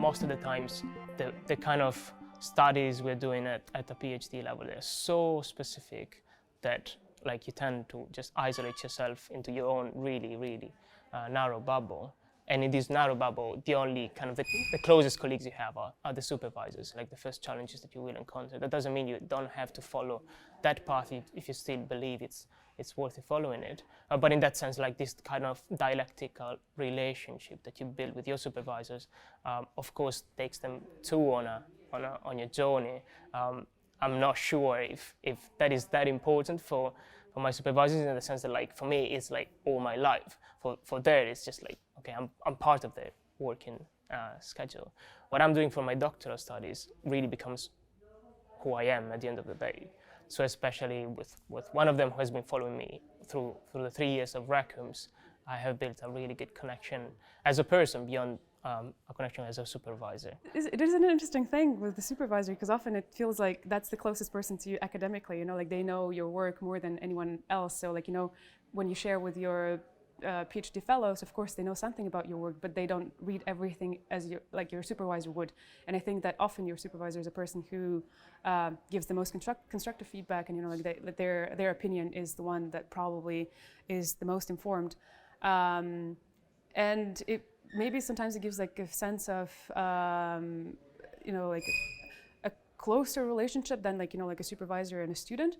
most of the times the kind of studies we're doing at the PhD level, they're so specific that like you tend to just isolate yourself into your own really narrow bubble. And in this narrow bubble, the only kind of the closest colleagues you have are the supervisors, like the first challenges that you will encounter. That doesn't mean you don't have to follow that path if you still believe it's worth following it. But in that sense, like this kind of dialectical relationship that you build with your supervisors, of course, takes them too on your journey. I'm not sure if that is that important for my supervisors, in the sense that like for me it's like all my life. For there it's just like, okay, I'm part of their working schedule. What I'm doing for my doctoral studies really becomes who I am at the end of the day. So especially with one of them who has been following me through the 3 years of RECOMS, I have built a really good connection as a person beyond a connection as a supervisor. It is an interesting thing with the supervisor, because often it feels like that's the closest person to you academically, you know, like they know your work more than anyone else. So like, you know, when you share with your PhD fellows, of course they know something about your work, but they don't read everything as your supervisor would. And I think that often your supervisor is a person who gives the most constructive feedback, and you know, like their opinion is the one that probably is the most informed. And maybe sometimes it gives like a sense of you know, like a closer relationship than like, you know, like a supervisor and a student,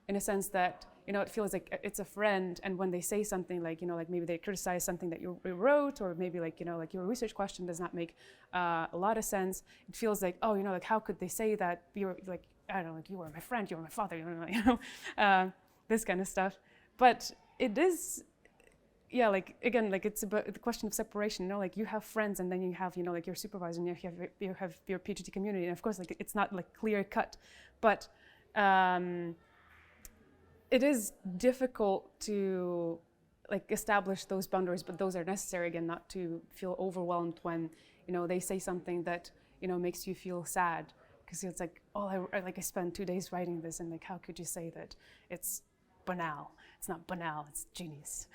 in a sense that, you know, it feels like it's a friend, and when they say something like, you know, like maybe they criticize something that you wrote, or maybe like, you know, like your research question does not make a lot of sense, it feels like, oh, you know, like how could they say that? You're like, I don't know, like you were my friend, you were my father, you know, this kind of stuff. But it is, yeah, like again, like it's about the question of separation, you know, like you have friends, and then you have, you know, like your supervisor, and you have your PhD community, and of course, like it's not like clear cut, but it is difficult to like establish those boundaries, but those are necessary, again, not to feel overwhelmed when, you know, they say something that, you know, makes you feel sad, because it's like, oh, I spent 2 days writing this, and like how could you say that it's banal? It's not banal, it's genius.